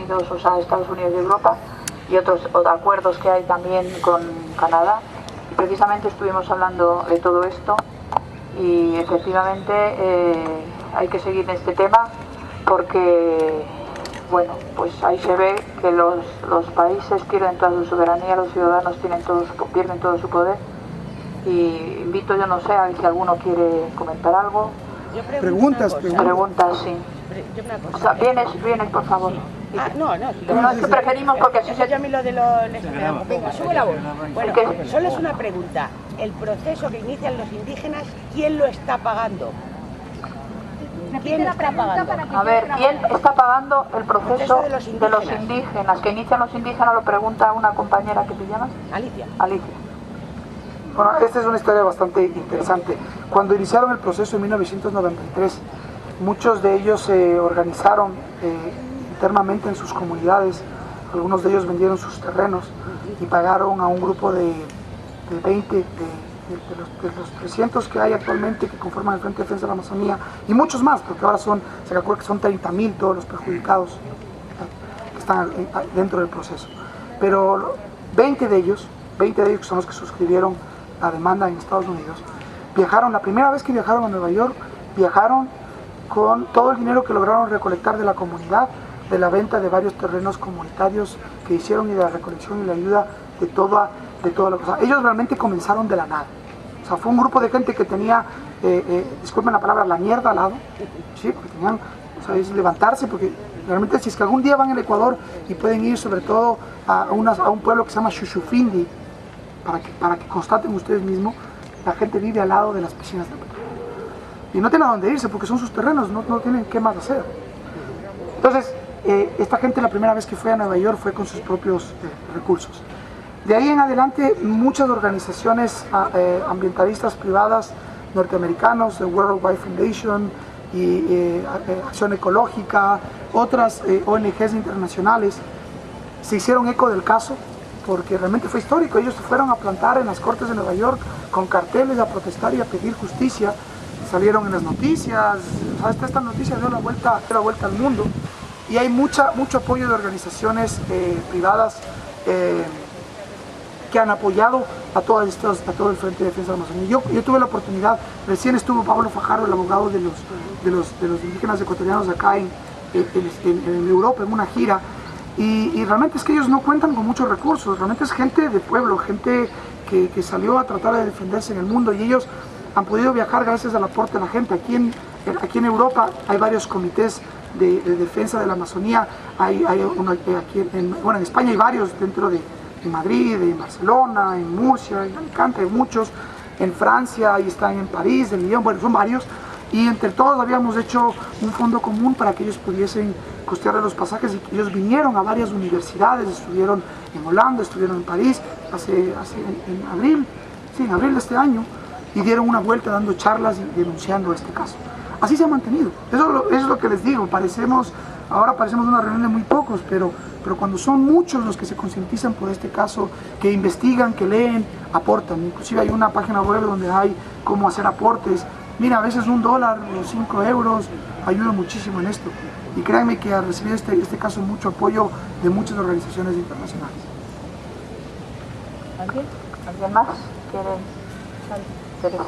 Unidos, o sea, Estados Unidos y Europa, y otros acuerdos que hay también con Canadá. Y precisamente estuvimos hablando de todo esto y efectivamente hay que seguir en este tema porque, bueno, pues ahí se ve que los países pierden toda su soberanía, los ciudadanos pierden todo su poder. Y invito, yo no sé, a ver si alguno quiere comentar algo. Preguntas. Preguntas, sí. O sea, vienes, por favor. Sí. No, es que preferimos porque así se... Ya me lo de los... Venga, sube la voz. Bueno, solo es una pregunta. El proceso que inician los indígenas, ¿quién lo está pagando? ¿Quién está pagando? A ver, ¿quién está pagando el proceso de los indígenas? Que inician los indígenas, lo pregunta una compañera que te llamas. Alicia. Bueno, esta es una historia bastante interesante. Cuando iniciaron el proceso en 1993, muchos de ellos se organizaron internamente en sus comunidades. Algunos de ellos vendieron sus terrenos y pagaron a un grupo de 20 de los 300 que hay actualmente que conforman el Frente de Defensa de la Amazonía, y muchos más, porque ahora se calcula que son 30.000 todos los perjudicados que están dentro del proceso. Pero 20 de ellos que son los que suscribieron la demanda en Estados Unidos, viajaron, la primera vez que viajaron a Nueva York, viajaron con todo el dinero que lograron recolectar de la comunidad, de la venta de varios terrenos comunitarios que hicieron y de la recolección y la ayuda de toda la cosa. Ellos realmente comenzaron de la nada. O sea, fue un grupo de gente que tenía, disculpen la palabra, la mierda al lado, ¿sí? Porque tenían, o sea, es levantarse, porque realmente si es que algún día van al Ecuador y pueden ir sobre todo a un pueblo que se llama Xuxufindi, para que constaten ustedes mismos, la gente vive al lado de las piscinas de petróleo. Y no tienen a dónde irse porque son sus terrenos, no tienen qué más hacer. Entonces, esta gente la primera vez que fue a Nueva York fue con sus propios recursos. De ahí en adelante, muchas organizaciones ambientalistas privadas norteamericanos, the World Wildlife Foundation y Acción Ecológica, otras ONGs internacionales, se hicieron eco del caso porque realmente fue histórico. Ellos se fueron a plantar en las cortes de Nueva York con carteles a protestar y a pedir justicia. Salieron en las noticias, o sea, esta noticia dio la vuelta al mundo, y hay mucho apoyo de organizaciones privadas que han apoyado a todo el Frente de Defensa de la Amazonía. Yo tuve la oportunidad, recién estuvo Pablo Fajardo, el abogado de los indígenas ecuatorianos acá en Europa, en una gira, y realmente es que ellos no cuentan con muchos recursos, realmente es gente de pueblo, gente que salió a tratar de defenderse en el mundo, y ellos han podido viajar gracias al aporte de la gente. Aquí en Europa hay varios comités de defensa de la Amazonía, hay uno aquí en España hay varios, dentro de Madrid, en Barcelona, en Murcia, en Alicante, hay muchos, en Francia, ahí están en París, en Lyon, bueno, son varios, y entre todos habíamos hecho un fondo común para que ellos pudiesen costearle los pasajes, y ellos vinieron a varias universidades, estuvieron en Holanda, estuvieron en París, en abril de este año, y dieron una vuelta dando charlas y denunciando este caso. Así se ha mantenido. Eso es lo que les digo. Ahora parecemos una reunión de muy pocos, pero cuando son muchos los que se concientizan por este caso, que investigan, que leen, aportan. Inclusive hay una página web donde hay cómo hacer aportes. Mira, a veces $1 o 5 euros ayuda muchísimo en esto. Y créanme que al recibir este caso mucho apoyo de muchas organizaciones internacionales. ¿Alguien más quiere? Teresa.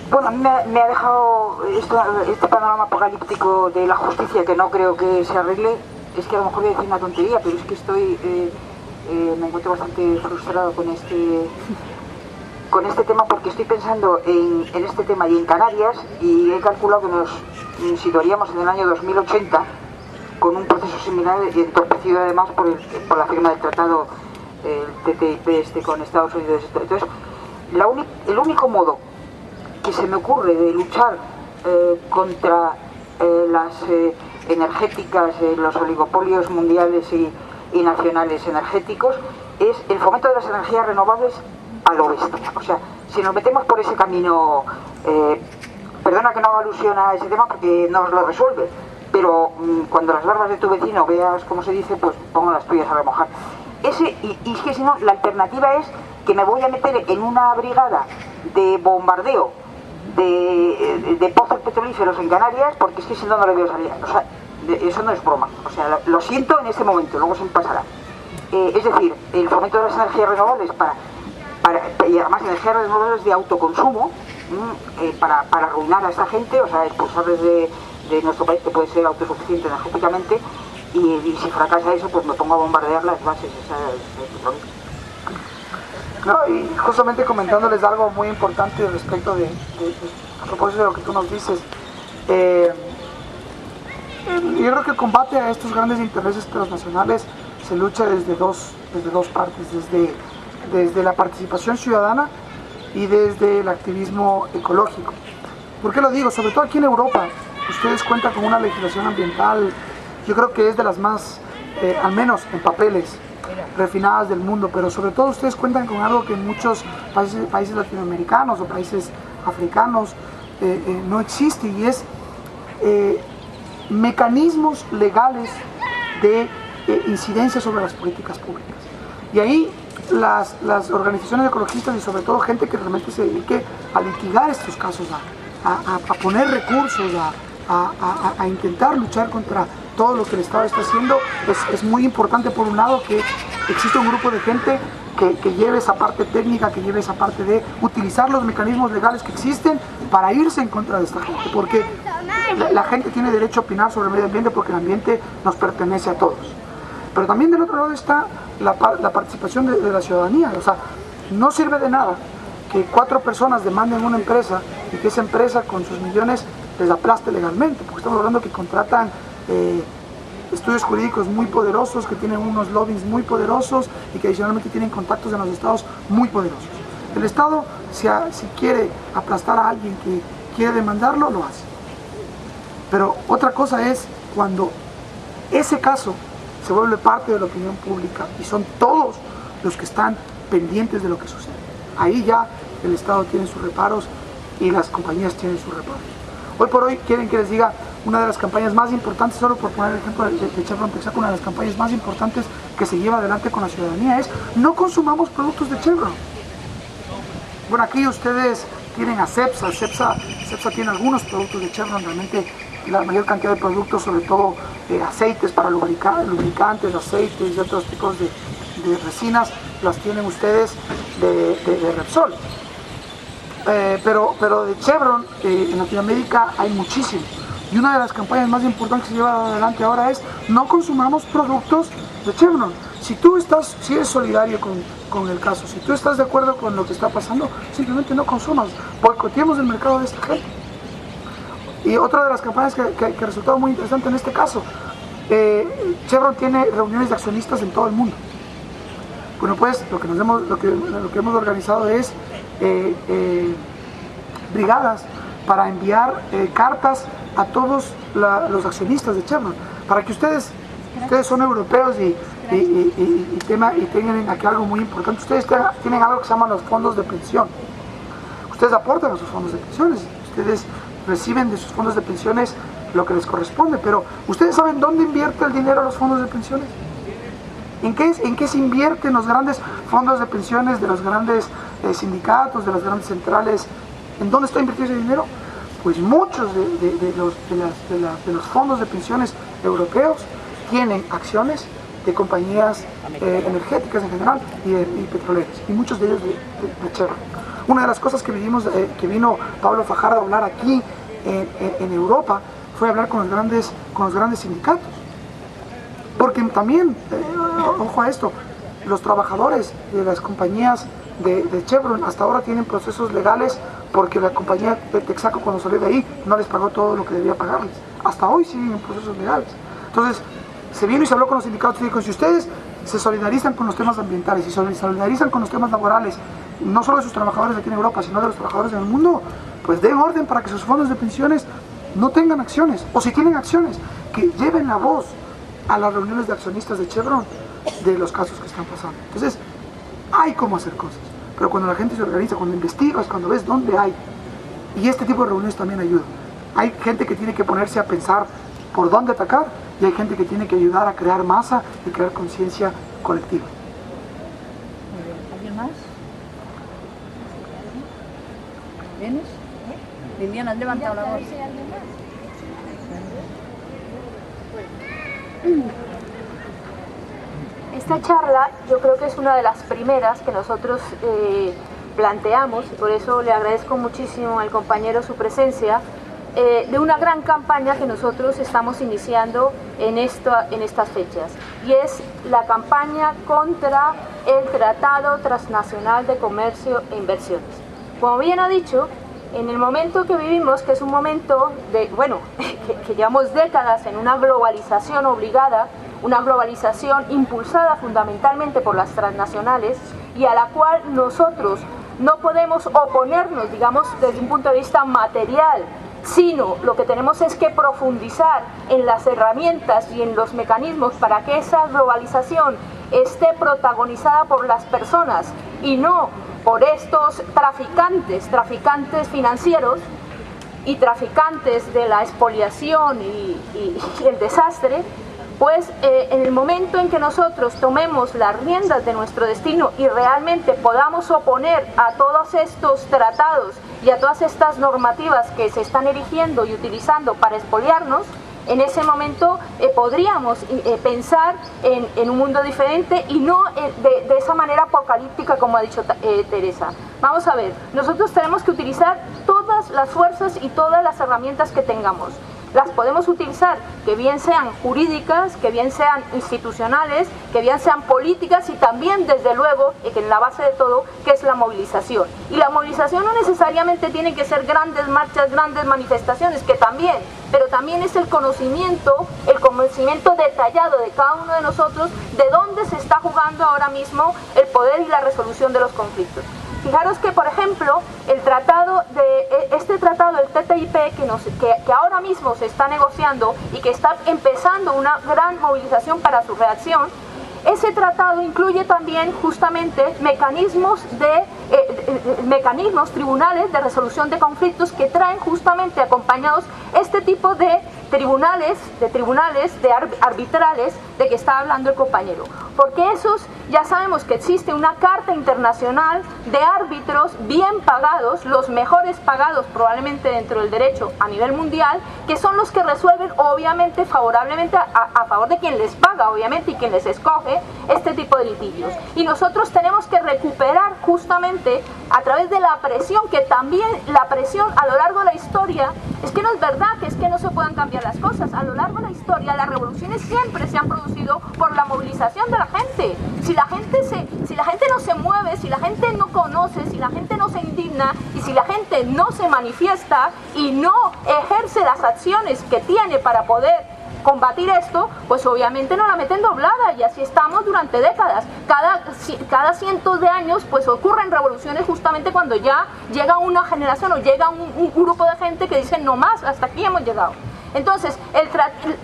Bueno, a mí me ha dejado este panorama apocalíptico de la justicia, que no creo que se arregle. Es que a lo mejor voy a decir una tontería, pero es que me encuentro bastante frustrado con este tema, porque estoy pensando en este tema y en Canarias, y he calculado que nos situaríamos en el año 2080 con un proceso similar y entorpecido además por la firma del tratado, el TTIP con Estados Unidos. Entonces, el único modo que se me ocurre de luchar contra las energéticas, los oligopolios mundiales y nacionales energéticos, es el fomento de las energías renovables a lo bestia. O sea, si nos metemos por ese camino, perdona que no haga alusión a ese tema porque no os lo resuelve, pero cuando las barbas de tu vecino veas cómo se dice, pues pongo las tuyas a remojar. Y es que si no, la alternativa es que me voy a meter en una brigada de bombardeo de pozos petrolíferos en Canarias, porque es que si no, no le veo salida. O sea, eso no es broma. O sea, lo siento en este momento, luego se me pasará. Es decir, el fomento de las energías renovables y además energías renovables de autoconsumo para arruinar a esta gente, o sea, expulsarles de nuestro país que puede ser autosuficiente energéticamente, y si fracasa eso, pues me pongo a bombardear las bases. No, y justamente comentándoles algo muy importante respecto a propósito de lo que tú nos dices, yo creo que el combate a estos grandes intereses transnacionales se lucha desde dos partes, desde la participación ciudadana y desde el activismo ecológico. ¿Por qué lo digo? Sobre todo aquí en Europa, ustedes cuentan con una legislación ambiental, yo creo que es de las más, al menos en papeles, refinadas del mundo, pero sobre todo ustedes cuentan con algo que en muchos países latinoamericanos o países africanos no existe, y es mecanismos legales de incidencia sobre las políticas públicas. Y ahí las organizaciones ecologistas y sobre todo gente que realmente se dedique a litigar estos casos, a poner recursos, a intentar luchar contra todo lo que el Estado está haciendo, es muy importante. Por un lado, que existe un grupo de gente que lleve esa parte técnica, que lleve esa parte de utilizar los mecanismos legales que existen para irse en contra de esta gente, porque la gente tiene derecho a opinar sobre el medio ambiente, porque el ambiente nos pertenece a todos. Pero también del otro lado está la participación de la ciudadanía. O sea, no sirve de nada que 4 personas demanden una empresa y que esa empresa con sus millones les aplaste legalmente, porque estamos hablando que contratan estudios jurídicos muy poderosos, que tienen unos lobbies muy poderosos y que adicionalmente tienen contactos en los estados muy poderosos. El Estado, si quiere aplastar a alguien que quiere demandarlo, lo hace. Pero otra cosa es cuando ese caso se vuelve parte de la opinión pública y son todos los que están pendientes de lo que sucede. Ahí ya el Estado tiene sus reparos y las compañías tienen sus reparos. Hoy por hoy, quieren que les diga una de las campañas más importantes, solo por poner el ejemplo de Chevron Texaco, una de las campañas más importantes que se lleva adelante con la ciudadanía es: no consumamos productos de Chevron. Bueno, aquí ustedes tienen a Cepsa tiene algunos productos de Chevron, realmente la mayor cantidad de productos, sobre todo aceites para lubricantes, aceites y otros tipos de resinas, las tienen ustedes de Repsol. Pero de Chevron en Latinoamérica hay muchísimo. Y una de las campañas más importantes que se lleva adelante ahora es: no consumamos productos de Chevron. Si eres solidario con el caso, si tú estás de acuerdo con lo que está pasando, simplemente no consumas, boicoteemos el mercado de esta gente. Y otra de las campañas que ha resultado muy interesante en este caso, Chevron tiene reuniones de accionistas en todo el mundo. Bueno, pues lo que hemos organizado es brigadas para enviar cartas a todos los accionistas de Chevron, para que ustedes son europeos y tengan aquí algo muy importante. Ustedes tienen algo que se llaman los fondos de pensión. Ustedes aportan a sus fondos de pensiones, ustedes reciben de sus fondos de pensiones lo que les corresponde, pero ¿ustedes saben dónde invierte el dinero los fondos de pensiones? ¿En qué se invierten los grandes fondos de pensiones de los grandes sindicatos, de las grandes centrales? ¿En dónde está invertido ese dinero? Pues muchos de los fondos de pensiones europeos tienen acciones de compañías energéticas en general y petroleras, y muchos de ellos de Chevron. Una de las cosas que vino Pablo Fajardo a hablar aquí en Europa fue hablar con los grandes sindicatos. Porque también, ojo a esto, los trabajadores de las compañías de Chevron hasta ahora tienen procesos legales porque la compañía de Texaco, cuando salió de ahí, no les pagó todo lo que debía pagarles. Hasta hoy siguen en procesos legales. Entonces, se vino y se habló con los sindicatos y dijo: si ustedes se solidarizan con los temas ambientales y se solidarizan con los temas laborales, no solo de sus trabajadores aquí en Europa, sino de los trabajadores en el mundo, pues den orden para que sus fondos de pensiones no tengan acciones, o si tienen acciones, que lleven la voz a las reuniones de accionistas de Chevron de los casos que están pasando. Entonces, hay cómo hacer cosas, pero cuando la gente se organiza, cuando investigas, cuando ves dónde hay, y este tipo de reuniones también ayudan. Hay gente que tiene que ponerse a pensar por dónde atacar, y hay gente que tiene que ayudar a crear masa y crear conciencia colectiva. Muy bien. ¿Alguien más? ¿Vienes? Liliana, has levantado la voz. Esta charla yo creo que es una de las primeras que nosotros planteamos, y por eso le agradezco muchísimo al compañero su presencia, de una gran campaña que nosotros estamos iniciando en estas fechas, y es la campaña contra el Tratado Transnacional de Comercio e Inversiones. Como bien ha dicho, en el momento que vivimos, que es un momento de, bueno, que llevamos décadas en una globalización obligada, una globalización impulsada fundamentalmente por las transnacionales, y a la cual nosotros no podemos oponernos, digamos, desde un punto de vista material, sino lo que tenemos es que profundizar en las herramientas y en los mecanismos para que esa globalización esté protagonizada por las personas y no por estos traficantes financieros y traficantes de la expoliación y el desastre. Pues en el momento en que nosotros tomemos las riendas de nuestro destino y realmente podamos oponer a todos estos tratados y a todas estas normativas que se están erigiendo y utilizando para expoliarnos, en ese momento podríamos pensar en un mundo diferente y no de esa manera apocalíptica como ha dicho Teresa. Vamos a ver, nosotros tenemos que utilizar todas las fuerzas y todas las herramientas que tengamos. Las podemos utilizar, que bien sean jurídicas, que bien sean institucionales, que bien sean políticas, y también, desde luego, que en la base de todo, que es la movilización. Y la movilización no necesariamente tiene que ser grandes marchas, grandes manifestaciones, que también, pero también es el conocimiento detallado de cada uno de nosotros de dónde se está jugando ahora mismo el poder y la resolución de los conflictos. Fijaros que, por ejemplo, este tratado, el TTIP, que ahora mismo se está negociando y que está empezando una gran movilización para su reacción, ese tratado incluye también justamente mecanismos tribunales de resolución de conflictos que traen justamente acompañados este tipo de tribunales arbitrales de que está hablando el compañero. Porque esos, ya sabemos que existe una carta internacional de árbitros bien pagados, los mejores pagados probablemente dentro del derecho a nivel mundial, que son los que resuelven obviamente favorablemente a favor de quien les paga, obviamente, y quien les escoge este tipo de litigios. Y nosotros tenemos que recuperar justamente a través de la presión, que también la presión a lo largo de la historia, es que no es verdad que es que no se puedan cambiar las cosas. A lo largo de la historia las revoluciones siempre se han producido por la movilización de la gente. Si la gente no se mueve, si la gente no conoce, si la gente no se indigna y si la gente no se manifiesta y no ejerce las acciones que tiene para poder combatir esto, pues obviamente no la meten doblada, y así estamos durante décadas. Cada cientos de años pues ocurren revoluciones justamente cuando ya llega una generación o llega un grupo de gente que dice no más, hasta aquí hemos llegado. Entonces,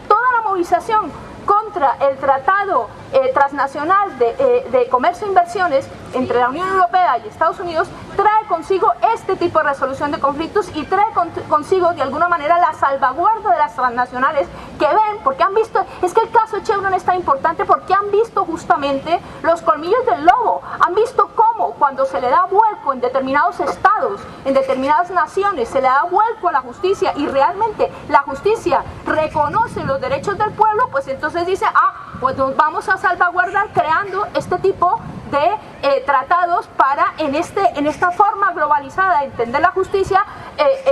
toda la movilización contra el Tratado Transnacional de Comercio e Inversiones entre la Unión Europea y Estados Unidos trae consigo este tipo de resolución de conflictos y trae consigo de alguna manera la salvaguarda de las transnacionales que ven, porque han visto, es que el caso Chevron es tan importante porque han visto justamente los colmillos del lobo, han visto cómo cuando se le da vuelco en determinados estados, en determinadas naciones, se le da vuelco a la justicia y realmente la justicia reconoce los derechos del pueblo, pues entonces dice, pues nos vamos a salvaguardar creando este tipo de tratados para en esta forma globalizada de entender la justicia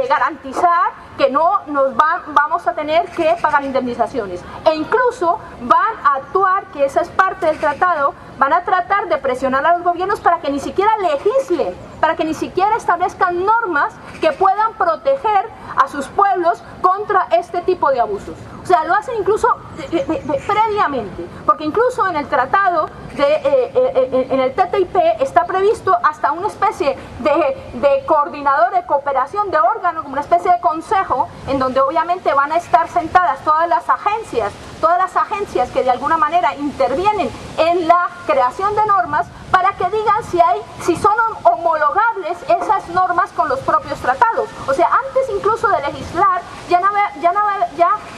garantizar que no vamos a tener que pagar indemnizaciones, e incluso van a actuar, que esa es parte del tratado, van a tratar de presionar a los gobiernos para que ni siquiera legislen, para que ni siquiera establezcan normas que puedan proteger a sus pueblos contra este tipo de abusos. O sea, lo hacen incluso previamente, porque incluso en el tratado, en el TTIP, está previsto hasta una especie de coordinador de cooperación de órgano, como una especie de consejo, en donde obviamente van a estar sentadas todas las agencias que de alguna manera intervienen en la creación de normas, para que digan si son homologables esas normas con los propios tratados. O sea, antes incluso de legislar, ya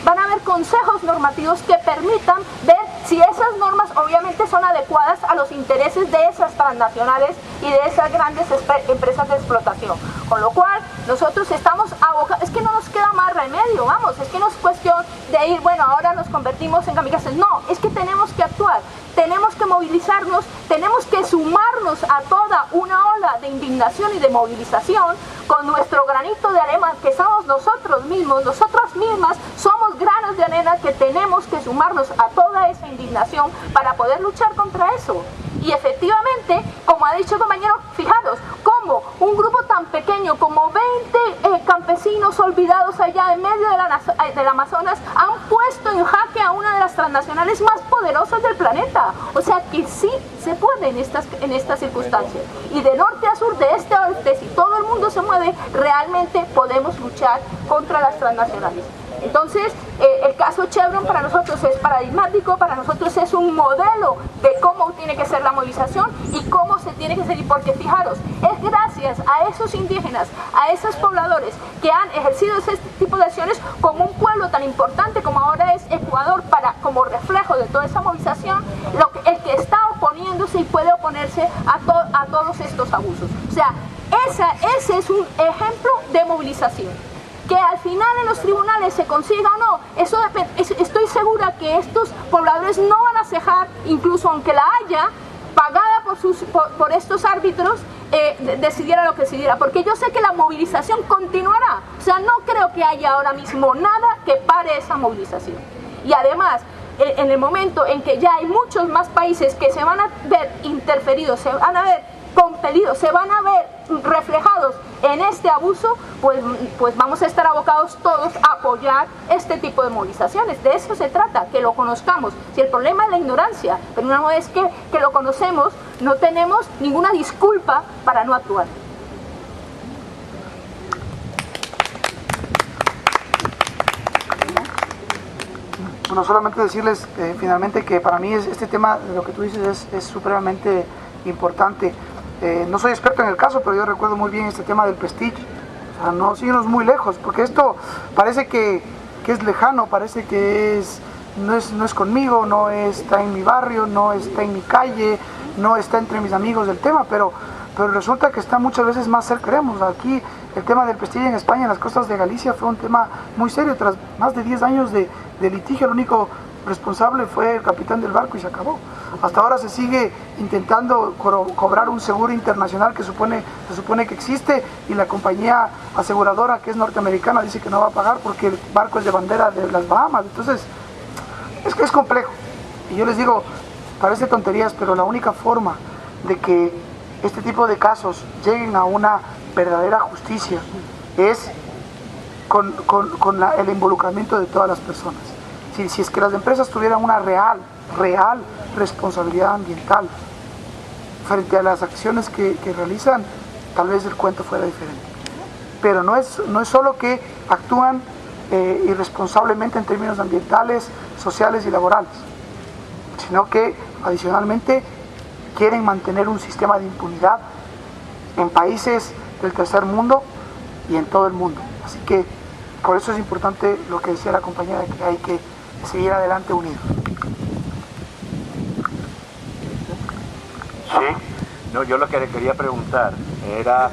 van a haber consejos normativos que permitan ver si esas normas obviamente son adecuadas a los intereses de esas transnacionales y de esas grandes empresas de explotación. Con lo cual, nosotros estamos abocados, es que no nos queda más remedio, vamos, es que no es cuestión de ir, bueno, ahora nos convertimos en kamikazes, no, es que tenemos que actuar, tenemos que movilizarnos, tenemos que sumarnos a toda una ola de indignación y de movilización con nuestro granito de arena, que somos nosotros mismos, nosotras mismas somos granos de arena que tenemos que sumarnos a toda esa indignación para poder luchar contra eso. Y efectivamente, como ha dicho el compañero, fijaros, como un grupo tan pequeño como 20 campesinos olvidados allá en medio del Amazonas han puesto en jaque a una de las transnacionales más poderosas del planeta. O sea que sí se puede en estas circunstancias. Y de norte a sur, de este a oeste, si todo el mundo se mueve, realmente podemos luchar contra las transnacionales. Entonces, el caso Chevron para nosotros es paradigmático, para nosotros es un modelo de cómo tiene que ser la movilización y cómo se tiene que seguir, porque fijaros, es gracias a esos indígenas, a esos pobladores que han ejercido ese tipo de acciones como un pueblo tan importante como ahora es Ecuador, como reflejo de toda esa movilización, el que está oponiéndose y puede oponerse a todos estos abusos. O sea, ese es un ejemplo de movilización. Que al final en los tribunales se consiga o no, eso estoy segura que estos pobladores no van a cejar, incluso aunque la haya pagada por estos árbitros, decidiera lo que decidiera, porque yo sé que la movilización continuará. O sea, no creo que haya ahora mismo nada que pare esa movilización. Y además, en el momento en que ya hay muchos más países que se van a ver interferidos, se van a ver compelidos, se van a ver reflejados en este abuso, pues vamos a estar abocados todos a apoyar este tipo de movilizaciones. De eso se trata, que lo conozcamos. Si el problema es la ignorancia, pero una vez que lo conocemos, no tenemos ninguna disculpa para no actuar. Bueno, solamente decirles finalmente que para mí este tema, de lo que tú dices, es supremamente importante. No soy experto en el caso, pero yo recuerdo muy bien este tema del Prestige. O sea, no sigamos muy lejos, porque esto parece que es lejano, parece que no es conmigo, no está en mi barrio, no está en mi calle, no está entre mis amigos del tema, pero resulta que está muchas veces más cerca. Creemos. Aquí el tema del Prestige en España, en las costas de Galicia, fue un tema muy serio. Tras más de 10 años de litigio, el único responsable fue el capitán del barco y se acabó. Hasta ahora se sigue intentando cobrar un seguro internacional que se supone que existe, y la compañía aseguradora, que es norteamericana, dice que no va a pagar porque el barco es de bandera de las Bahamas. Entonces, es complejo. Y yo les digo, parece tonterías, pero la única forma de que este tipo de casos lleguen a una verdadera justicia es con el involucramiento de todas las personas. Si es que las empresas tuvieran una real responsabilidad ambiental frente a las acciones que realizan, tal vez el cuento fuera diferente. Pero no es solo que actúan irresponsablemente en términos ambientales, sociales y laborales, sino que adicionalmente quieren mantener un sistema de impunidad en países del tercer mundo y en todo el mundo. Así que por eso es importante lo que decía la compañera, que hay que seguir adelante unidos. Sí, no, yo lo que le quería preguntar era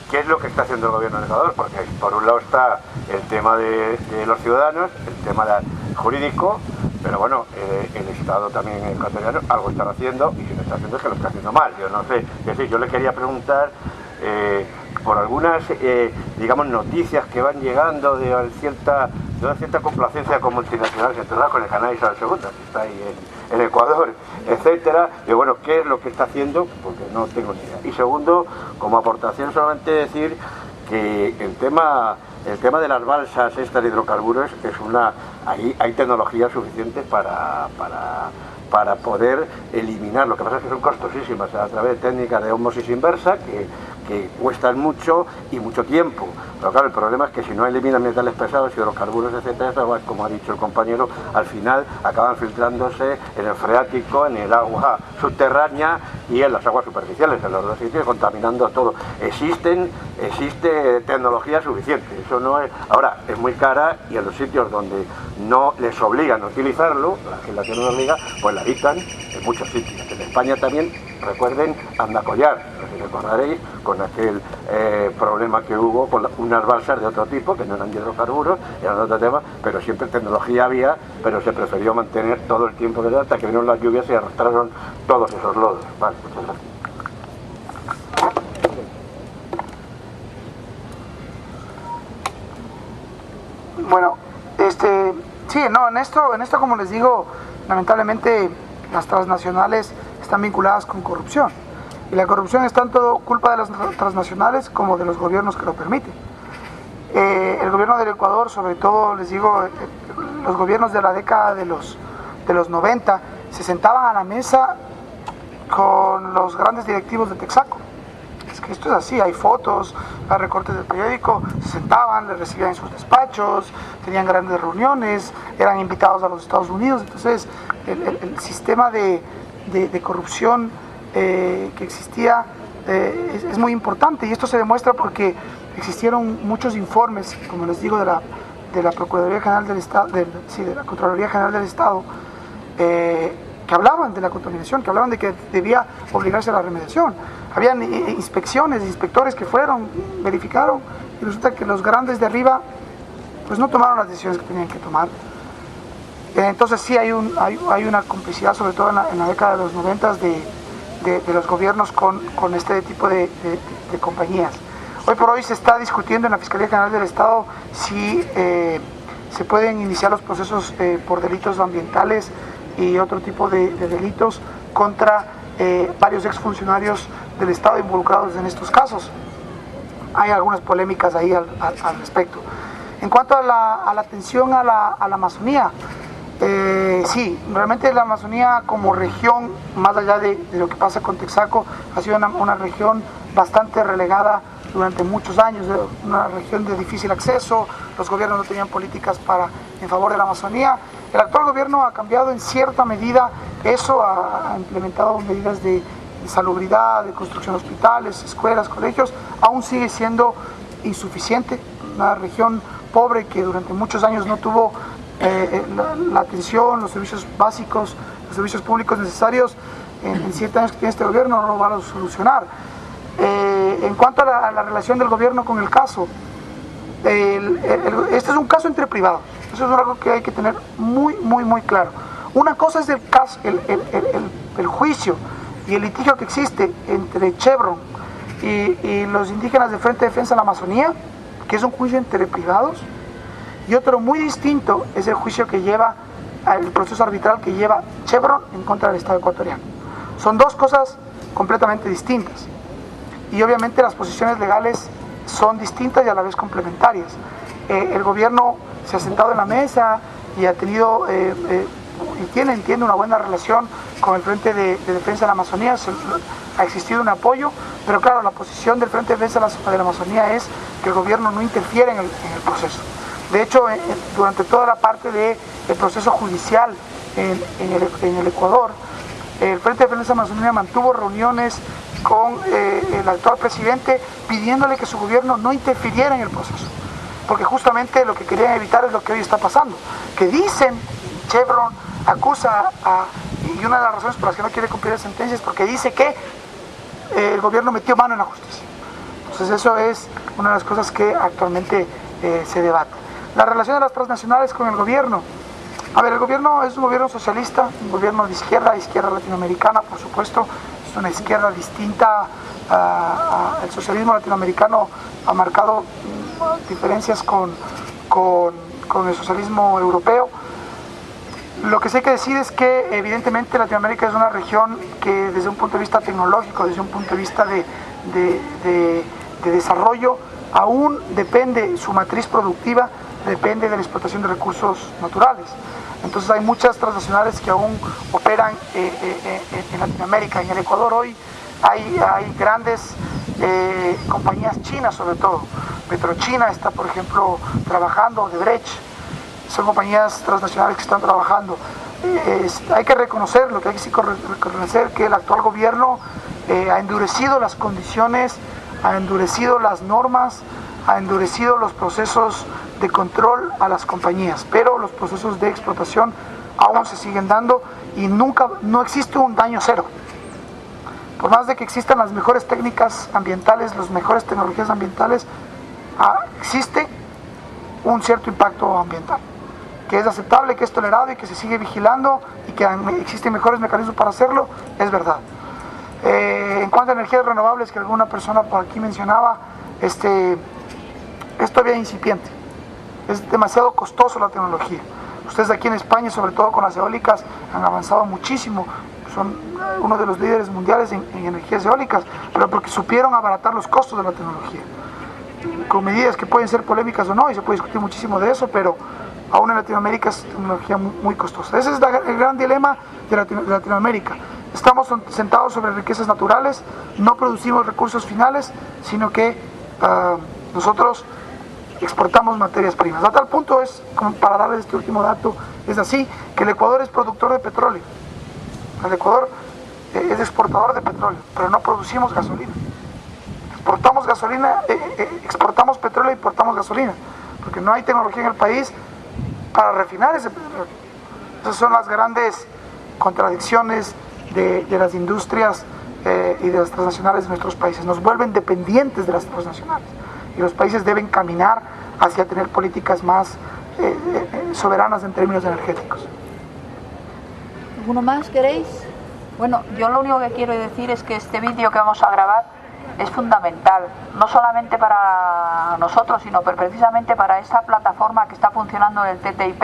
qué es lo que está haciendo el gobierno de Ecuador, porque por un lado está el tema de los ciudadanos, el tema jurídico, pero bueno, el Estado también ecuatoriano algo está haciendo, y si lo está haciendo es que lo está haciendo mal. Yo no sé, es decir, yo le quería preguntar por algunas, digamos, noticias que van llegando de una cierta complacencia con multinacionales, entre con el canal Isabel II, que está ahí en Ecuador, etcétera. Y bueno, ¿qué es lo que está haciendo? Porque no tengo ni idea. Y segundo, como aportación, solamente decir que el tema de las balsas estas de hidrocarburos ahí hay tecnologías suficientes para poder eliminar. Lo que pasa es que son costosísimas a través de técnicas de ósmosis inversa que cuestan mucho y mucho tiempo. Pero claro, el problema es que si no eliminan metales pesados, hidrocarburos, etcétera, como ha dicho el compañero, al final acaban filtrándose en el freático, en el agua subterránea y en las aguas superficiales, en los dos sitios, contaminando todo. Existe tecnología suficiente. Eso no es. Ahora, es muy cara, y en los sitios donde no les obligan a utilizarlo, la legislación no obliga, pues la evitan en muchos sitios. España también, recuerden Andacollar, si recordaréis, con aquel problema que hubo con unas balsas de otro tipo, que no eran hidrocarburos, eran otro tema, pero siempre tecnología había, pero se prefirió mantener todo el tiempo hasta que vinieron las lluvias y arrastraron todos esos lodos. Vale, muchas gracias. Bueno, sí, no, en esto como les digo, lamentablemente las transnacionales están vinculadas con corrupción. Y la corrupción es tanto culpa de las transnacionales como de los gobiernos que lo permiten. El gobierno del Ecuador, sobre todo, les digo, los gobiernos de la década de los 90, se sentaban a la mesa con los grandes directivos de Texaco. Es que esto es así, hay fotos, hay recortes del periódico, se sentaban, les recibían en sus despachos, tenían grandes reuniones, eran invitados a los Estados Unidos. Entonces, el sistema de corrupción que existía es muy importante, y esto se demuestra porque existieron muchos informes, como les digo, de la Procuraduría General del Estado, de la Contraloría General del Estado, que hablaban de la contaminación, que hablaban de que debía obligarse a la remediación. Habían inspecciones, inspectores que fueron, verificaron, y resulta que los grandes de arriba pues no tomaron las decisiones que tenían que tomar. Entonces sí hay una complicidad, sobre todo en la década de los 90 de los gobiernos con este tipo de compañías. Hoy por hoy se está discutiendo en la Fiscalía General del Estado si se pueden iniciar los procesos por delitos ambientales y otro tipo de delitos contra varios exfuncionarios del Estado involucrados en estos casos. Hay algunas polémicas ahí al respecto. En cuanto a la atención a la Amazonía, sí, realmente la Amazonía como región, más allá de lo que pasa con Texaco, ha sido una región bastante relegada durante muchos años, una región de difícil acceso. Los gobiernos no tenían políticas en favor de la Amazonía. El actual gobierno ha cambiado en cierta medida eso, ha implementado medidas de salubridad, de construcción de hospitales, escuelas, colegios. Aún sigue siendo insuficiente, una región pobre que durante muchos años no tuvo la atención, los servicios básicos, los servicios públicos necesarios. En 7 años que tiene este gobierno no lo van a solucionar. En cuanto a la relación del gobierno con el caso, este es un caso entre privados. Eso es algo que hay que tener muy claro. Una cosa es el caso, el juicio y el litigio que existe entre Chevron y los indígenas de Frente de Defensa de la Amazonía, que es un juicio entre privados, y otro muy distinto es el juicio que lleva, el proceso arbitral que lleva Chevron en contra del Estado ecuatoriano. Son dos cosas completamente distintas, y obviamente las posiciones legales son distintas y a la vez complementarias. El gobierno se ha sentado en la mesa y ha tenido y entiende una buena relación con el Frente de Defensa de la Amazonía. Ha existido un apoyo, pero claro, la posición del Frente de Defensa de la Amazonía es que el gobierno no interfiere en el proceso. De hecho, durante toda la parte del proceso judicial en el Ecuador, el Frente de Defensa de la Amazonía mantuvo reuniones con el actual presidente pidiéndole que su gobierno no interfiriera en el proceso, porque justamente lo que querían evitar es lo que hoy está pasando, que dicen, Chevron acusa y una de las razones por las que no quiere cumplir la sentencia es porque dice que el gobierno metió mano en la justicia. Entonces eso es una de las cosas que actualmente se debate. La relación de las transnacionales con el gobierno. A ver, el gobierno es un gobierno socialista, un gobierno de izquierda latinoamericana, por supuesto. Es una izquierda distinta. El socialismo latinoamericano ha marcado diferencias con el socialismo europeo. Lo que sí hay que decir es que evidentemente Latinoamérica es una región que desde un punto de vista tecnológico, desde un punto de vista de desarrollo, aún depende, su matriz productiva depende de la explotación de recursos naturales. Entonces hay muchas transnacionales que aún operan en Latinoamérica. En el Ecuador hoy hay grandes compañías chinas, sobre todo. Petrochina está, por ejemplo, trabajando, Odebrecht. Son compañías transnacionales que están trabajando. Hay que reconocer, lo que hay que reconocer, que el actual gobierno ha endurecido las condiciones, ha endurecido las normas, ha endurecido los procesos de control a las compañías, pero los procesos de explotación aún se siguen dando y no existe un daño cero. por más de que existan las mejores técnicas ambientales, las mejores tecnologías ambientales, existe un cierto impacto ambiental, que es aceptable, que es tolerado y que se sigue vigilando y que existen mejores mecanismos para hacerlo, es verdad. En cuanto a energías renovables, que alguna persona por aquí mencionaba, es todavía incipiente, es demasiado costoso la tecnología. Ustedes aquí en España, sobre todo con las eólicas, han avanzado muchísimo, son uno de los líderes mundiales en energías eólicas, pero porque supieron abaratar los costos de la tecnología, con medidas que pueden ser polémicas o no, y se puede discutir muchísimo de eso, pero aún en Latinoamérica es tecnología muy costosa. Ese es el gran dilema de Latinoamérica. Estamos sentados sobre riquezas naturales, no producimos recursos finales, sino que nosotros exportamos materias primas. A tal punto es, como para darles este último dato, es así, que el Ecuador es productor de petróleo. El Ecuador es exportador de petróleo, pero no producimos gasolina. Exportamos gasolina, exportamos petróleo e importamos gasolina, porque no hay tecnología en el país para refinar ese petróleo. Esas son las grandes contradicciones de las industrias y de las transnacionales de nuestros países. Nos vuelven dependientes de las transnacionales y los países deben caminar hacia tener políticas más soberanas en términos energéticos. ¿Alguno más queréis? Bueno, yo lo único que quiero decir es que este vídeo que vamos a grabar es fundamental, no solamente para nosotros, sino precisamente para esa plataforma que está funcionando en el TTIP,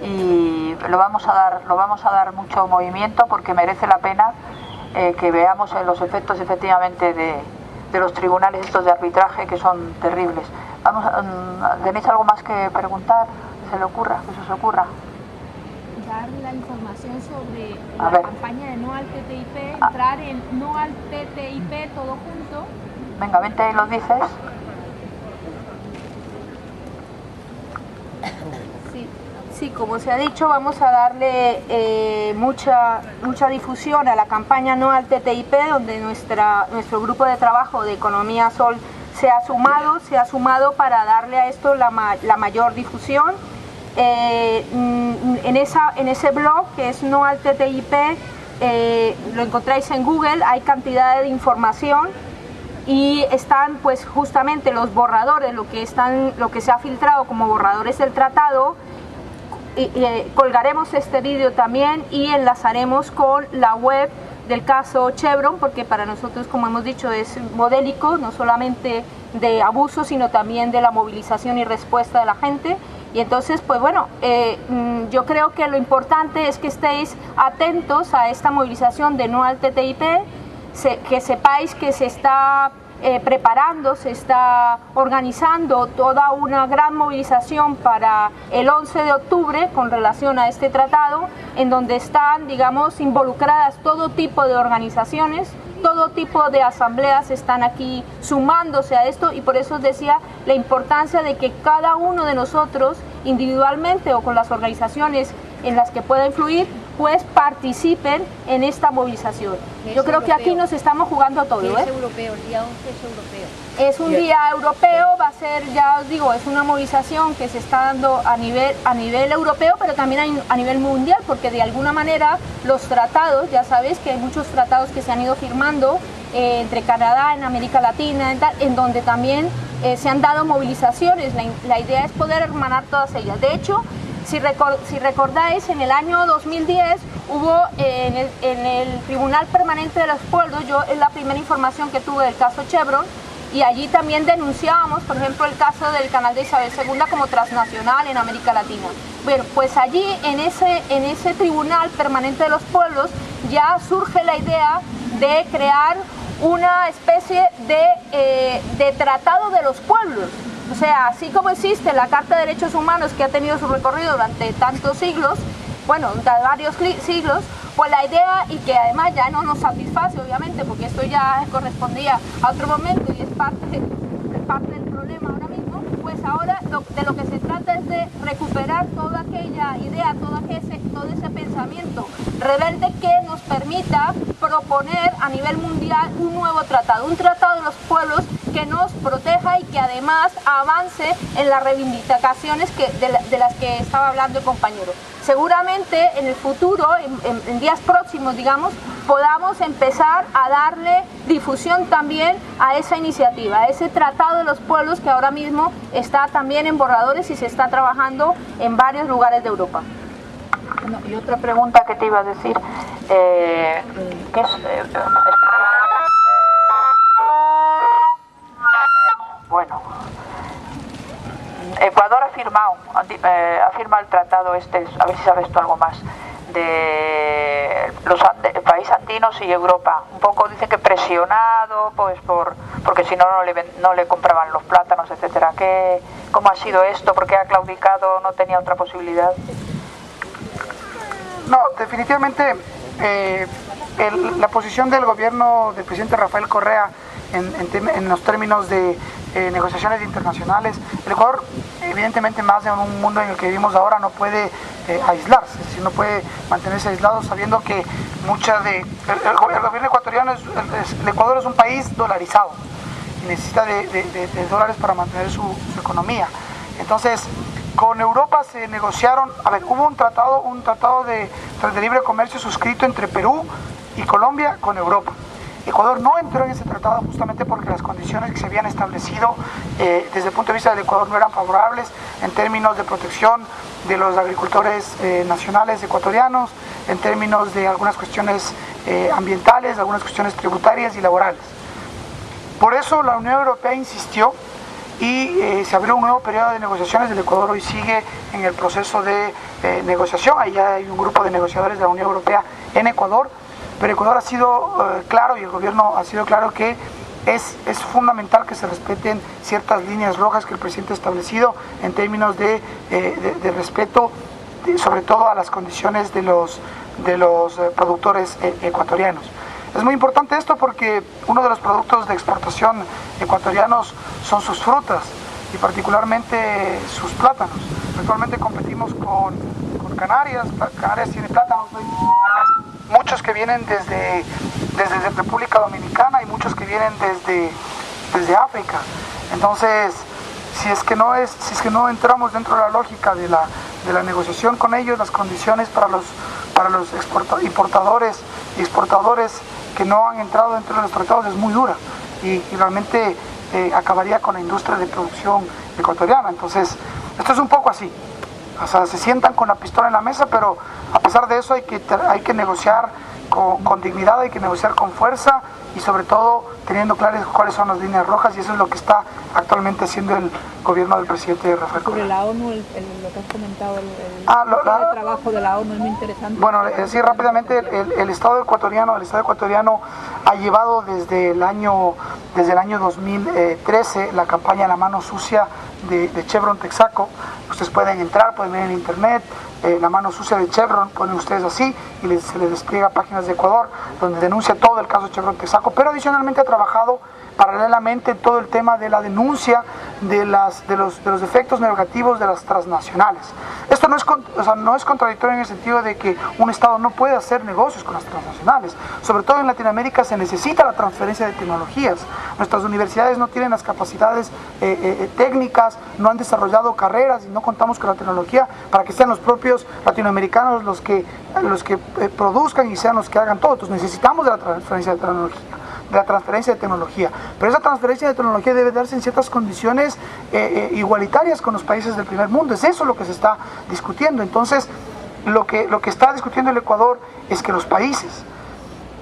y lo vamos a dar mucho movimiento porque merece la pena que veamos los efectos efectivamente de los tribunales estos de arbitraje, que son terribles. ¿Tenéis algo más que preguntar? ¿Que se os ocurra? Dar la información sobre la campaña de No al TTIP, entrar en No al TTIP todo junto. Venga, vente y lo dices. Sí, como se ha dicho, vamos a darle mucha difusión a la campaña No al TTIP, donde nuestro grupo de trabajo de Economía Sol se ha sumado para darle a esto la mayor difusión. En ese blog que es No al TTIP, lo encontráis en Google, hay cantidad de información y están pues justamente los borradores, lo que se ha filtrado como borradores del tratado. Colgaremos este vídeo también y enlazaremos con la web del caso Chevron, porque para nosotros, como hemos dicho, es modélico, no solamente de abuso, sino también de la movilización y respuesta de la gente. Y entonces, pues bueno, yo creo que lo importante es que estéis atentos a esta movilización de No al TTIP, que sepáis que se está preparando, se está organizando toda una gran movilización para el 11 de octubre con relación a este tratado, en donde están, digamos, involucradas todo tipo de organizaciones, todo tipo de asambleas están aquí sumándose a esto, y por eso os decía la importancia de que cada uno de nosotros, individualmente o con las organizaciones en las que pueda influir, pues participen en esta movilización. Yo creo que aquí nos estamos jugando todo. Es europeo, el día 11 es europeo. Es un día europeo, va a ser, ya os digo, es una movilización que se está dando a nivel europeo, pero también a nivel mundial, porque de alguna manera los tratados, ya sabéis que hay muchos tratados que se han ido firmando entre Canadá, en América Latina, en donde también se han dado movilizaciones. La idea es poder hermanar todas ellas. De hecho, si recordáis, en el año 2010 hubo en el Tribunal Permanente de los Pueblos, es la primera información que tuve del caso Chevron, y allí también denunciábamos, por ejemplo, el caso del canal de Isabel II como transnacional en América Latina. Bueno, pues allí en ese Tribunal Permanente de los Pueblos ya surge la idea de crear una especie de tratado de los pueblos. O sea, así como existe la Carta de Derechos Humanos, que ha tenido su recorrido durante tantos siglos, bueno, varios siglos, pues la idea, y que además ya no nos satisface, obviamente, porque esto ya correspondía a otro momento y es parte del problema ahora mismo, pues ahora de lo que se trata es de recuperar toda aquella idea, todo ese pensamiento rebelde que nos permita proponer a nivel mundial un nuevo tratado, un tratado de los pueblos que nos proteja y que además avance en las reivindicaciones de las que estaba hablando el compañero. Seguramente en el futuro, en días próximos, digamos, podamos empezar a darle difusión también a esa iniciativa, a ese Tratado de los Pueblos que ahora mismo está también en borradores y se está trabajando en varios lugares de Europa. Bueno, y otra pregunta que te iba a decir, bueno, Ecuador ha firmado el tratado este, a ver si sabes tú algo más, de los países andinos y Europa, un poco dicen que presionado, pues porque si no no le compraban los plátanos, etcétera. ¿Cómo ha sido esto? ¿Por qué ha claudicado? ¿No tenía otra posibilidad? No, definitivamente la posición del gobierno del presidente Rafael Correa en los términos de negociaciones internacionales, el Ecuador evidentemente más en un mundo en el que vivimos ahora no puede aislarse, es decir, no puede mantenerse aislado sabiendo que el gobierno ecuatoriano, el Ecuador es un país dolarizado y necesita de dólares para mantener su economía. Entonces, con Europa se negociaron, hubo un tratado de libre comercio suscrito entre Perú y Colombia con Europa. Ecuador no entró en ese tratado justamente porque las condiciones que se habían establecido desde el punto de vista del Ecuador no eran favorables en términos de protección de los agricultores nacionales ecuatorianos, en términos de algunas cuestiones ambientales, algunas cuestiones tributarias y laborales. Por eso la Unión Europea insistió y se abrió un nuevo periodo de negociaciones. El Ecuador hoy sigue en el proceso de negociación. Ahí ya hay un grupo de negociadores de la Unión Europea en Ecuador, pero Ecuador ha sido claro y el gobierno ha sido claro que es fundamental que se respeten ciertas líneas rojas que el presidente ha establecido en términos de respeto, sobre todo a las condiciones de los productores ecuatorianos. Es muy importante esto porque uno de los productos de exportación ecuatorianos son sus frutas y particularmente sus plátanos. Actualmente competimos con Canarias. Canarias tiene plátanos, muchos que vienen desde República Dominicana y muchos que vienen desde África. Entonces, si es que no entramos dentro de la lógica de la negociación con ellos, las condiciones para los importadores y exportadores que no han entrado dentro de los tratados es muy dura y realmente acabaría con la industria de producción ecuatoriana. Entonces, esto es un poco así. O sea, se sientan con la pistola en la mesa, pero a pesar de eso hay que negociar con dignidad, hay que negociar con fuerza y sobre todo teniendo claras cuáles son las líneas rojas, y eso es lo que está actualmente haciendo el gobierno del presidente Rafael Correa. Sobre la ONU, lo que has comentado, el trabajo de la ONU es muy interesante. Bueno, sí, rápidamente, el Estado ecuatoriano ha llevado desde el año 2013 la campaña La Mano Sucia de Chevron Texaco. Ustedes pueden entrar, pueden ver en internet, La Mano Sucia de Chevron, ponen ustedes así y se les despliega páginas de Ecuador donde denuncia todo el caso Chevron Texaco, pero adicionalmente ha trabajado paralelamente todo el tema de la denuncia de los efectos negativos de las transnacionales. Esto no es contradictorio en el sentido de que un Estado no puede hacer negocios con las transnacionales. Sobre todo en Latinoamérica se necesita la transferencia de tecnologías. Nuestras universidades no tienen las capacidades técnicas, no han desarrollado carreras y no contamos con la tecnología para que sean los propios latinoamericanos los que produzcan y sean los que hagan todo. Entonces necesitamos de la transferencia de tecnología. Pero esa transferencia de tecnología debe darse en ciertas condiciones igualitarias con los países del primer mundo. Es eso lo que se está discutiendo. Entonces, lo que está discutiendo el Ecuador es que los países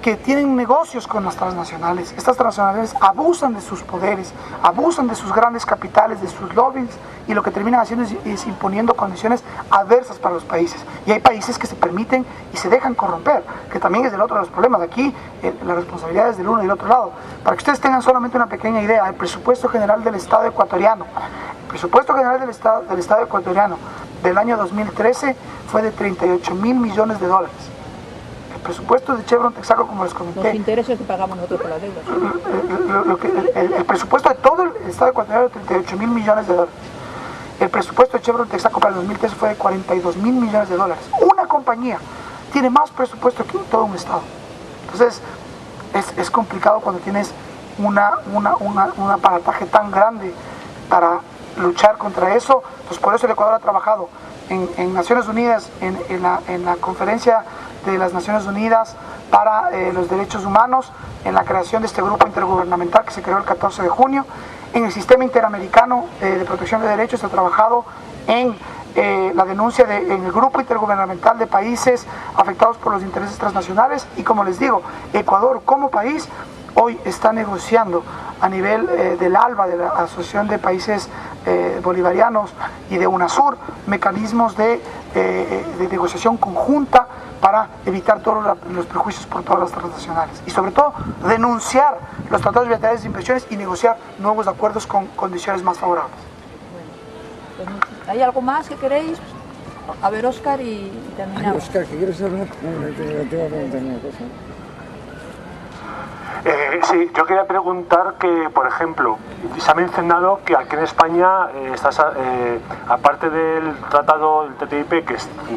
que tienen negocios con las transnacionales, estas transnacionales abusan de sus poderes, abusan de sus grandes capitales, de sus lobbies, y lo que terminan haciendo es imponiendo condiciones adversas para los países. Y hay países que se permiten y se dejan corromper, que también es el otro de los problemas. Aquí la responsabilidad es del uno y del otro lado. Para que ustedes tengan solamente una pequeña idea, el presupuesto general del Estado ecuatoriano, del Estado ecuatoriano del año 2013 fue de 38 mil millones de dólares. El presupuesto de Chevron Texaco, como les comenté, los intereses que pagamos nosotros por la deuda. El presupuesto de todo el Estado ecuatoriano es de 38 mil millones de dólares. El presupuesto de Chevron Texaco para el 2013 fue de 42 mil millones de dólares. Una compañía tiene más presupuesto que todo un Estado. Entonces, es complicado cuando tienes un aparataje tan grande para luchar contra eso. Pues por eso el Ecuador ha trabajado en Naciones Unidas, en la conferencia de las Naciones Unidas para los derechos humanos, en la creación de este grupo intergubernamental que se creó el 14 de junio, en el sistema interamericano de protección de derechos. Ha trabajado en la denuncia en el grupo intergubernamental de países afectados por los intereses transnacionales, y como les digo, Ecuador como país hoy está negociando a nivel del ALBA, de la Asociación de Países Bolivarianos, y de UNASUR, mecanismos de negociación conjunta para evitar todos los prejuicios por todas las transnacionales, y sobre todo denunciar los tratados bilaterales de inversiones y negociar nuevos acuerdos con condiciones más favorables. Bueno, pues, ¿hay algo más que queréis? A ver, Óscar, y terminamos. Óscar, ¿qué quieres hablar? Te voy a preguntar una cosa. Sí, yo quería preguntar que, por ejemplo, se ha mencionado que aquí en España, aparte del tratado del TTIP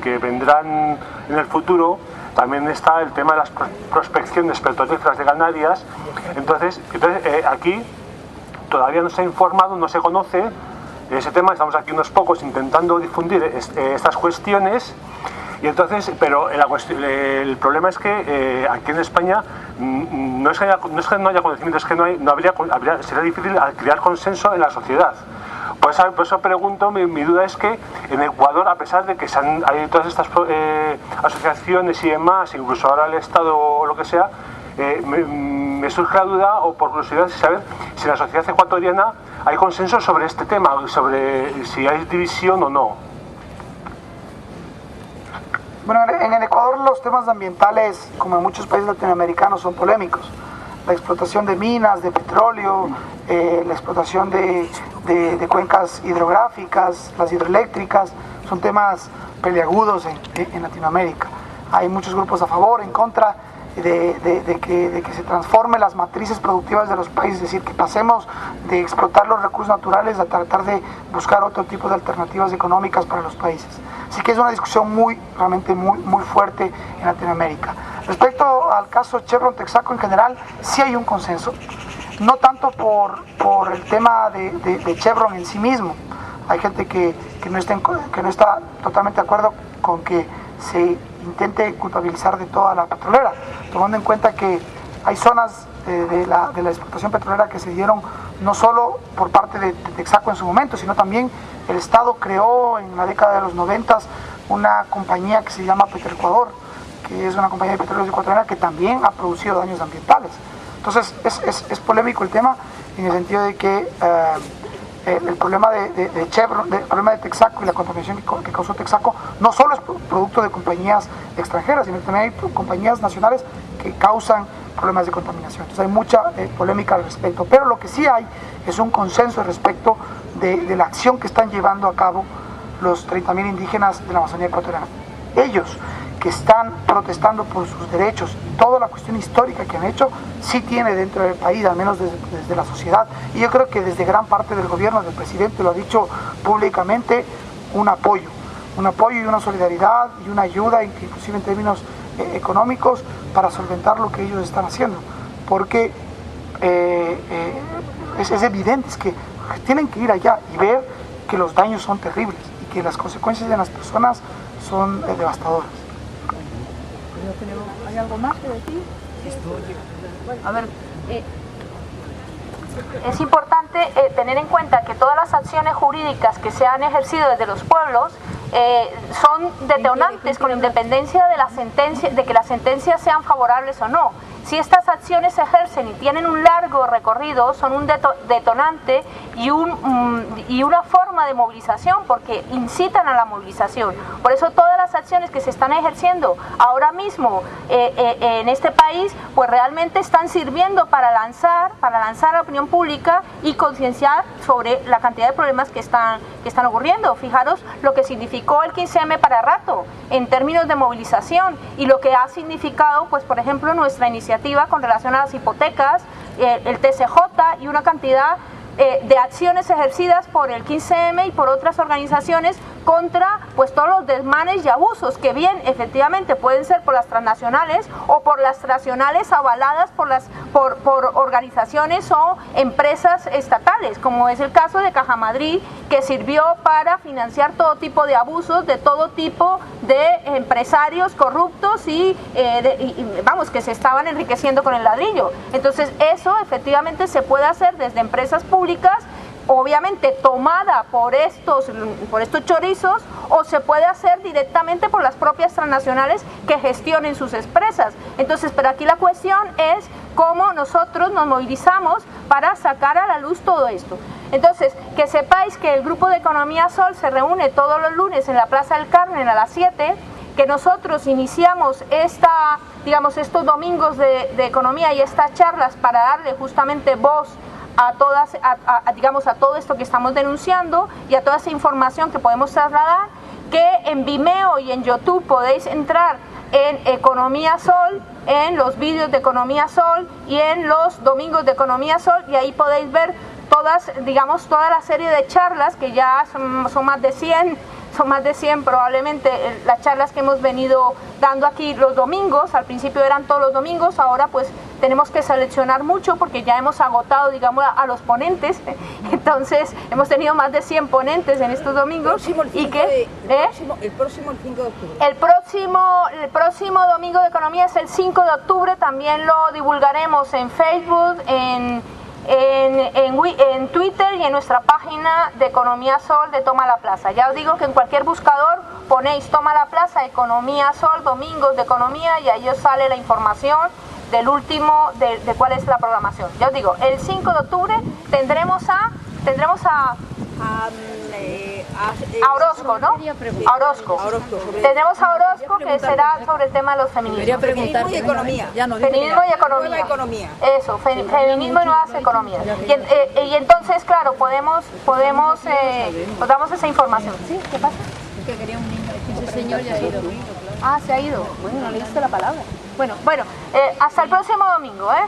que vendrán en el futuro, también está el tema de las prospecciones petrolíferas de Canarias. Entonces aquí todavía no se ha informado, no se conoce ese tema. Estamos aquí unos pocos intentando difundir estas cuestiones. Y entonces, pero el problema es que aquí en España no es que no haya conocimiento, es que sería difícil crear consenso en la sociedad. Por eso pregunto, mi duda es que en Ecuador, a pesar de que hay todas estas asociaciones y demás, incluso ahora el Estado o lo que sea, me surge la duda, o por curiosidad, saber si en la sociedad ecuatoriana hay consenso sobre este tema, sobre si hay división o no. Bueno, en el Ecuador los temas ambientales, como en muchos países latinoamericanos, son polémicos. La explotación de minas, de petróleo, la explotación de cuencas hidrográficas, las hidroeléctricas, son temas peliagudos en Latinoamérica. Hay muchos grupos a favor, en contra de que se transformen las matrices productivas de los países, es decir, que pasemos de explotar los recursos naturales a tratar de buscar otro tipo de alternativas económicas para los países. Así que es una discusión realmente muy fuerte en Latinoamérica. Respecto al caso Chevron Texaco en general, sí hay un consenso, no tanto por el tema de Chevron en sí mismo. Hay gente que no está totalmente de acuerdo con que se intente culpabilizar de toda la petrolera, tomando en cuenta que hay zonas de la explotación petrolera que se dieron no solo por parte de Texaco en su momento, sino también el Estado creó en la década de los 90 una compañía que se llama Petroecuador, que es una compañía de petróleos ecuatoriana que también ha producido daños ambientales. Entonces es polémico el tema, en el sentido de que el problema de Chevron, el problema de Texaco y la contaminación que causó Texaco no solo es producto de compañías extranjeras, sino también hay compañías nacionales que causan problemas de contaminación. Entonces hay mucha polémica al respecto, pero lo que sí hay es un consenso respecto de la acción que están llevando a cabo los 30.000 indígenas de la Amazonía ecuatoriana. Ellos que están protestando por sus derechos, y toda la cuestión histórica que han hecho, sí tiene dentro del país, al menos desde la sociedad, y yo creo que desde gran parte del gobierno, del presidente lo ha dicho públicamente, un apoyo y una solidaridad y una ayuda, inclusive en términos económicos, para solventar lo que ellos están haciendo, porque es evidente, es que tienen que ir allá y ver que los daños son terribles y que las consecuencias de las personas son devastadoras. ¿Hay algo más que decir? A ver, es importante tener en cuenta que todas las acciones jurídicas que se han ejercido desde los pueblos son detonantes con independencia de la sentencia, de que las sentencias sean favorables o no. Si estas acciones se ejercen y tienen un largo recorrido, son un detonante y una forma de movilización, porque incitan a la movilización. Por eso todas las acciones que se están ejerciendo ahora mismo en este país, pues realmente están sirviendo para lanzar a la opinión pública y concienciar sobre la cantidad de problemas que están ocurriendo. Fijaros lo que significó el 15M para rato en términos de movilización, y lo que ha significado, pues por ejemplo, nuestra iniciativa con relación a las hipotecas, el TCJ y una cantidad de acciones ejercidas por el 15M y por otras organizaciones contra pues todos los desmanes y abusos que bien efectivamente pueden ser por las transnacionales o por las transnacionales avaladas por organizaciones o empresas estatales, como es el caso de Caja Madrid, que sirvió para financiar todo tipo de abusos de todo tipo de empresarios corruptos y vamos, que se estaban enriqueciendo con el ladrillo. Entonces eso efectivamente se puede hacer desde empresas públicas, obviamente tomada por estos chorizos, o se puede hacer directamente por las propias transnacionales que gestionen sus empresas. Entonces, pero aquí la cuestión es cómo nosotros nos movilizamos para sacar a la luz todo esto. Entonces, que sepáis que el Grupo de Economía Sol se reúne todos los lunes en la Plaza del Carmen a las 7, que nosotros iniciamos estos domingos de economía y estas charlas para darle justamente voz a todo esto que estamos denunciando y a toda esa información que podemos trasladar, que en Vimeo y en YouTube podéis entrar en Economía Sol, en los vídeos de Economía Sol y en los domingos de Economía Sol, y ahí podéis ver toda la serie de charlas que ya son más de 100 probablemente las charlas que hemos venido dando aquí los domingos. Al principio eran todos los domingos, ahora pues tenemos que seleccionar mucho porque ya hemos agotado, digamos, a los ponentes. Entonces hemos tenido más de 100 ponentes en estos domingos. El próximo el 5 de octubre. El próximo domingo de economía es el 5 de octubre, también lo divulgaremos en Facebook, en Twitter y en nuestra página de Economía Sol de Toma la Plaza. Ya os digo que en cualquier buscador ponéis Toma la Plaza, Economía Sol, Domingos de Economía, y ahí os sale la información del último, de cuál es la programación. Ya os digo, el 5 de octubre tendremos a Orozco, ¿no? A Orozco. Tenemos a Orozco, que será sobre el tema de los feminismos. Feminismo y economía. Feminismo y economía. Nueva economía. Eso, feminismo y nuevas economías. Y entonces, claro, os damos esa información. ¿Sí? ¿Qué pasa? Es que quería un niño. Ese señor ya ha ido. Ah, se ha ido. Bueno, no le diste la palabra. Bueno, hasta el próximo domingo, ¿eh?